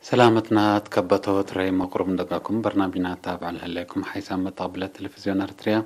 سلامتنا تكبتو تري مقرب دقاكم برنامجنا تابع لكم حيث مطابلة تلفزيون أرتريا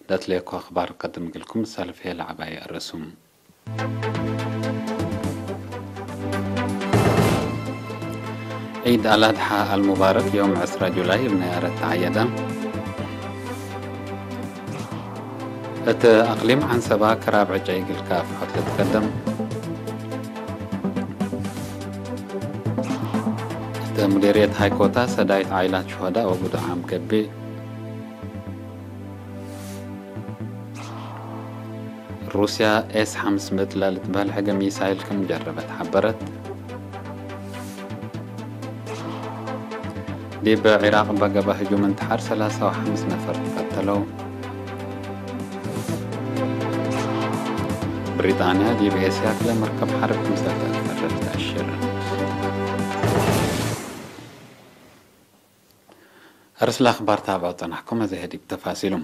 دات ليكو أخبار قدم لكم السالفية العباية الرسوم. عيد الأضحى المبارك يوم 10 جولاي بنيارة عيدا. أقليم عن سبا كراب عجيق الكاف حتى تقدم. مديرية هايكوتا سدايت عائلات شهداء وقود عام كبي. روسيا اس 500 لتبال حاجة ميسايل كم جربت حبرت. دي بعراق بقى بهجوم انتحار 305 نفر قتلوا. بريطانيا دي بإسياك لمركب حرب مسافة أكثر تأشير. أرسل أخبار تابعتنا حكومة زهدي بتفاصيلهم.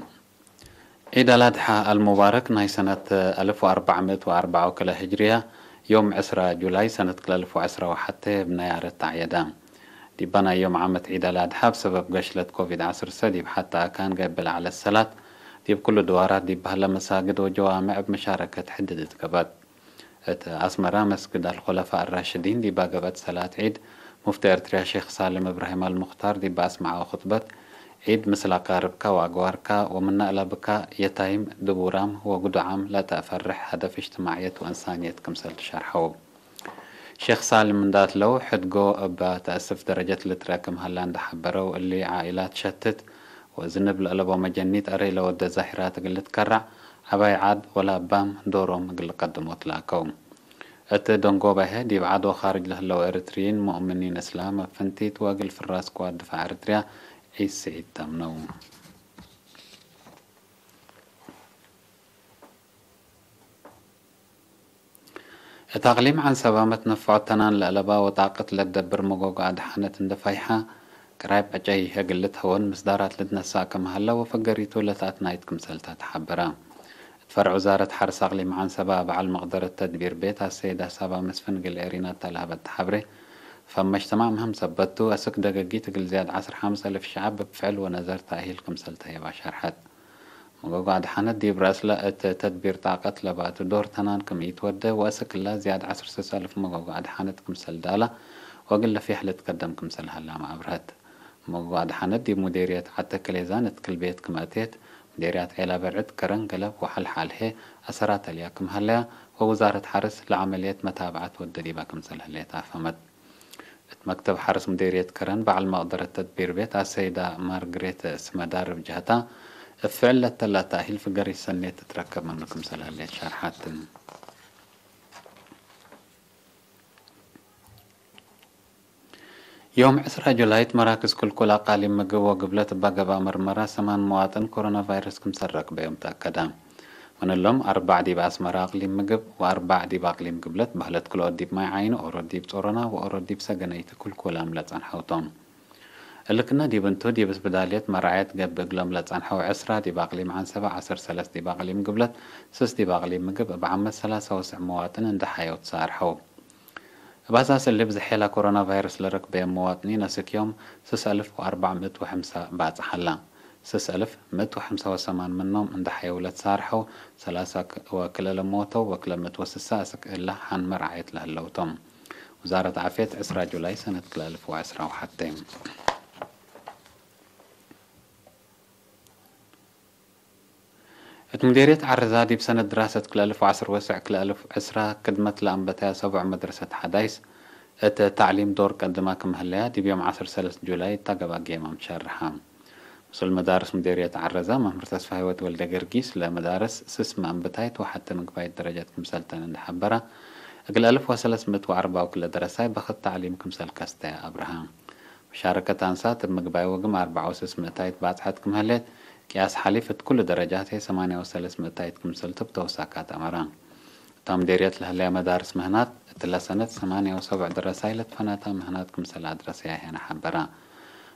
عيد الأضحى المبارك ناي سنة 1404 كلا هجرية يوم 10 جولاي سنة 2010 وحتى بنيارة عيدان. دي بنا يوم عامة عيد الأضحى بسبب قشلة كوفيد 19 دي حتى كان قبل على الصلاة دي بكل دوارات دي بهلا مساجد وجوامع بمشاركة حدة كبات. أسمرا مسجد الخلفاء الراشدين دي باقبت صلاة عيد مفتي أرتريا شيخ سالم إبراهيم المختار دي بأسمع خطبة عيد مثل أقاربك وأقوارك ومن أقلبك يتايم دبورام وقدعام لا تفرح هدف اجتماعية وإنسانية كمثل شرحه. شيخ سالم من ذات لو حدقو أبا تأسف درجة لتراكم هلان دحبرو اللي عائلات شتت وزنب الألب ومجنيت أري لو دا زاهرات قلت كرع عباي عاد ولا بام دورهم قل قدموا تلاكوم. دونغو به دي بعدو خارج له لو إرتريين مؤمنين إسلام فنتيت واقل في الراس كواد دفاع إرتريا عيس سعيد تامنو. التقليم عن سبامة نفع تنان لألبا وطاقة لدبر مقوق عاد حانة اندفايحة قرايب عجاي هقلت هون مصدارات لدنساكم هلا وفقريتو لتات نايتكم سلتات حبرا. فرع وزارة حرس أقليم عن سباب على مقدرة تدبير بيتها السيدة سبا مسفن قل إيرينا تلهبت حبري فما اجتماع مهم ثبتوا أسك دقاقيت قل زياد 10,000 شعب بفعل ونظر تأهيلكم سلتها يبا شرحت. مقاقعد حاند دي براسلة تدبير طاقة لبات دور تنان كم يتودى وأسك الله زياد 10,000 مقاقعد حاند كم سلدالة وقل في حلة قدم كم سل هلا مع برهت. مقاقعد حاند دي مديرية حتى كليزان كل بيت كم أتيت مديريات عيلة برعد كرن قلب وحل حالها أسرات الياكم هلا ووزارة حرس لعملية متابعة والدريبة كم سل هلا تعفمت. مكتب حرس مديرية كرن بعد مقدرة تدبير بيت السيدة مارغريت سمدار بجهتها فعلا لا تأهيل في قرية سنة تتركب منكم سلالة شرحات. يوم 10 جولاي مراكز كل أقاليم مقوى قبلت بقى مرمرة 8 مواطن كورونا فيروس كم سرق بيوم تأكدا من اللهم 4 ديب أسمر أقليم مقب و4 ديب أقليم قبلت بهلت كل أديب ما يعين أورو ديب صورنا وأورو ديب سجنيت كل أملت عن حوتهم. اللي كنا دي بنتو دي بس بداليت مرعيت قب قلم لتعنحو 10 دي باقليم عن 7 10 3 دي باقليم قبلت 6 دي باقليم مقب بعمل 3 مواطن عند حياة صارحو. بأساس اللي بزحيلا كورونا فيروس لرك بين مواطنين أسك يوم 6405 بعد حلا 6185 منهم عند حياة ولد صارحو 3 وكل موتوا وكل متوسسة أسك إلا حان مرعية لهاللوتهم. وزارة عافية 10 جولاي سنة 2010 وحتى مديرية عرزادي بسنة دراسة 2010 وسع 2010 قدمت لأنبتها 7 مدرسة حدايس تعليم دور قدماكم هليا دي بيوم 10 3 جولاي تقبا قيمة مشرحة. وصل مدارس مديرية عرزة مهمر تسفايوت والدا قرقيس لمدارس سسم أنبتايت وحتى مقبايت درجات كمسالتين اندحبرة أقل 1304 وكل درساي بخط تعليم كمسال كاستا أبراهام. مشاركة أنسات بمقباي وقم 4,600 بعد هليت قياس حليفة كل درجاتها 8,300 كمسل بتوساكات أمران. تام ديريت لهلا مدارس مهنات تلا سنة 8 دراساي لتفناتا مهنات كمسل أدرسيها هنا حبران.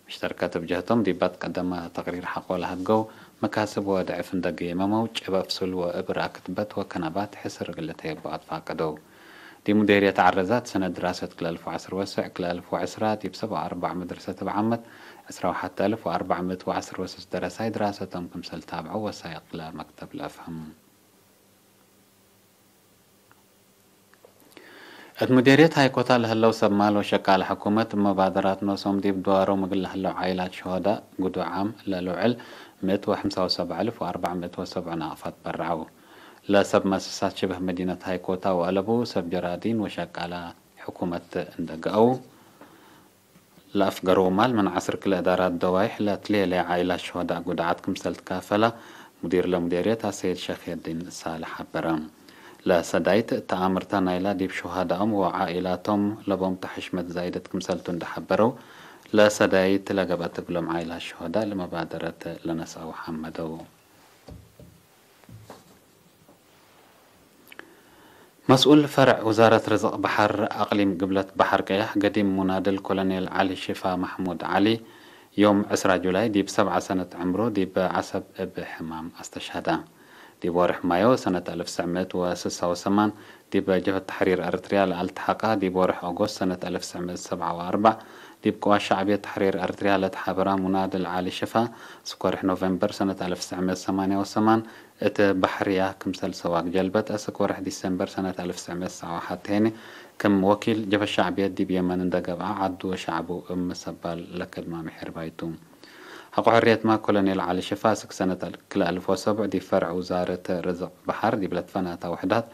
مشتركات بجهتهم ديبات قدم تقرير حقو لهدقو مكاسب ودعف دقية مموج بفصل وإبرا كتبت وكنبات حسر قلتها يبعد فاقدو. دي مديرية عرزات سنة دراسة كل 1010 كل 1010 دي بسبعة 4 مدرسة بعمد 11410 وسس دراساي دراستهم كمسل تابعوا وسائق لمكتب الأفهم. المديرية هاي كوتا لهلو سبمال وشكال حكومة مبادرات نوسوم دي بدوارو مقل هلو عائلات شهداء قدو عام للوعل 175,407 نافات برعو لا سب مؤسسات شبه مدينة هاي كوتا وقلبو سب جرادين وشكال حكومة اندقاو لا أفقروا مال من عصر كل إدارات دوايح لا تلي عائلات شهداء قدعات كمسلت كافلة مدير لمديريتها سيد شيخ الدين صالح برام لا سدايت تآمرتا نايلا ديب شهداءهم وعائلاتهم لبهم تحشمت زايدة كمسلتون دحبروا لا سدايت لقبت بلوم عائلات شهداء لمبادرة لنسأو حمدو مسؤول فرع وزارة رزق بحر أقليم قبلة بحر كيح قديم منادل كولونيل علي شفا محمود علي يوم 10 جولاي ديب 7 سنة عمره ديب عسب بحمام استشهدا ديب ورح مايو سنة 1986 ديب جبهة تحرير أريتريا لالتحاقها ديب ورح أغسطس سنة 1947 ديب قوى شعبية تحرير أريتريا لتحابرا منادل علي شفا سكورح نوفمبر سنة 1988 ات بحرية كمسل سواق جلبت أسكورح ديسمبر سنة 1991 كم وكيل جبهة الشعبية دي بيمن اندقبع عدو شعبو سبال لكلمة محربايتوم حقو حرية ما كولونيل علي شفاسك سنة 2007 دي فرع وزارة رزق بحر دي بلد فناتا وحدات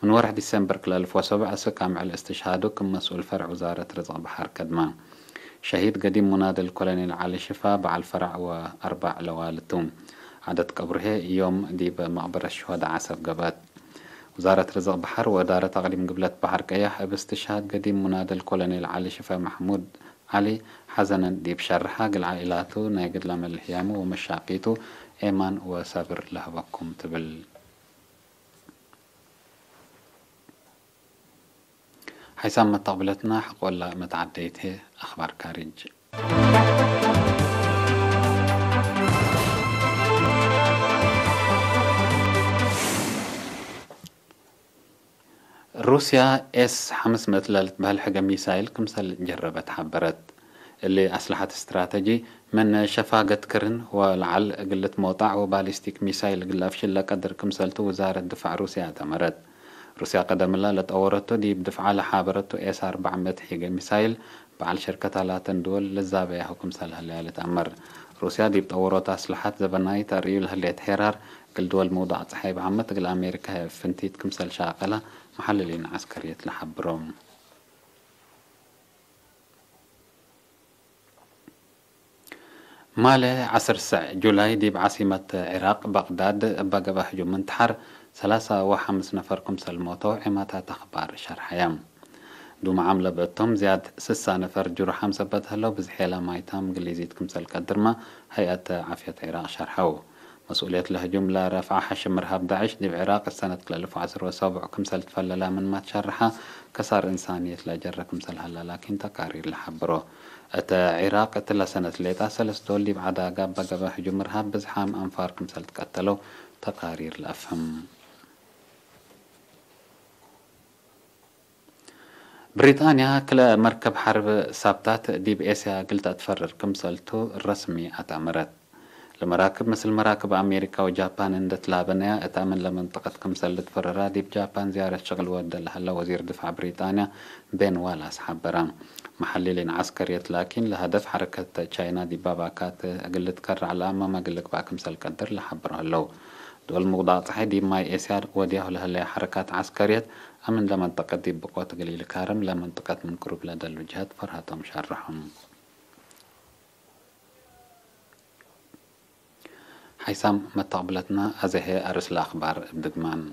من ورح ديسمبر 2007 سكام على استشهاده كم مسؤول فرع وزارة رزق بحر كدمان شهيد قديم منادل كولونيل علي شفا بع الفرع وأربع لوالتهم عدد قبره يوم دي بمقبرة الشهداء عسب قبات وزارة رزق بحر وإدارة أقليم قبلة بحر كيح باستشهاد قديم منادل كولونيل علي شفا محمود علي حزنا دي بشرحة قل عائلاته نايقد لما الهيامه ومشاقيته إيمان وصبر لهبكم تبل حيثما متقبلتنا حق ولا متعديته أخبار كارج روسيا S-500 بهالحاجة ميسايل كمسل جربت حبرت اللي أسلحة استراتيجي من شفاقة كرن ولعل قلت موطع وباليستيك ميسايل قل أفشل قدر كمسلته وزارة دفاع روسيا تمرت روسيا قدم الله لتأورته دي بدفع لحابرته S-400 حيجة ميسايل بعل شركة لا تندول للزابية حكم سلها اللي تأمر روسيا دي بتأورات أسلحة زبناي تريول هاللي تحرار كل دول موضع صحيب عمت قل أمريكا فنتيت كمسل شاقلة محللين عسكرية لحبروم ماله 10 جولاي دي بعاصمة عراق بغداد بقى هجوم منتحر 3 نفر كمسل موتو عماتها أخبار شرحيام دوم عاملة بتم زياد 6 نفر جرحام سبت هلو بزحيلة مايتام قليزيت كمسل قدرما هيئة عافية عراق شرحو مسؤولية الهجوم لا رفع حشم إرهاب داعش دي بعراق السنة 2017 كمسل تفللا من ما تشرحها كسر إنسانية لا جرى كمسل هلا لكن تقارير لحبره أتا عراق أتلا سنة ليتا سلس دول دي بعدا قابا هجوم إرهاب بزحام أنفار كمسل تقتلوا تقارير لأفهم بريطانيا كلا مركب حرب سابتات دي بإسيا قلت أتفرر كمسلتو الرسمي أتعمرت لمراكب مثل مراكب أمريكا وجابان اندت لابنيا أتأمن لمنطقة كمسل تفررا دي بجابان زيارة شغل ود لهلا وزير دفاع بريطانيا بين والا أصحاب برام محللين عسكرية لكن لهدف حركة تشاينا دي باباكات قلت كر على ما قلك بقى كمسل قدر لحبرها اللو دول مقضاء صحيح ماي إسيار وديه لهلا حركات عسكرية أمن لمنطقة دي بقوة قليل كارم لمنطقة من كروب لدى الوجهات فرهتهم شرحهم حيثم متقبلتنا هذه أرسل أخبار بدقمان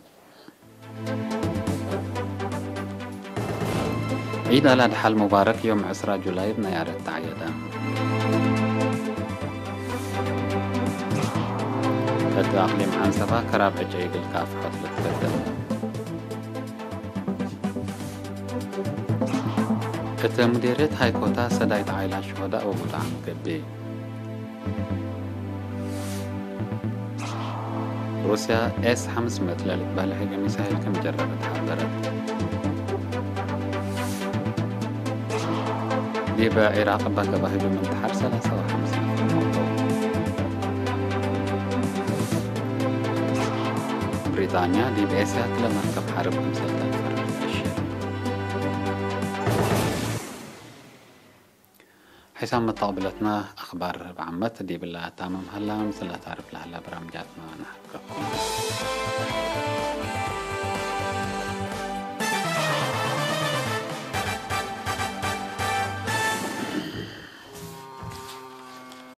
عيد الأضحى المبارك يوم 10 جولاي بنيار التعيدة التأقليم عن سبا كراب أجيق الكاف حطلت بدل كتا مديرية هاي كوتا سدايت عائلة شهداء وقطعان قبي روسيا S-500 للبالحقة مساهل كم جربت حضرت دي بعراق بكباهي بمنتحر 53 بريطانيا دي بأسيات لمركب حرب 5000 فرد الشير. حسام متقبلتنا أخبار بعمت دي بالله تمام هلا مثل لا تعرف لهلا برامجاتنا نحكيكم.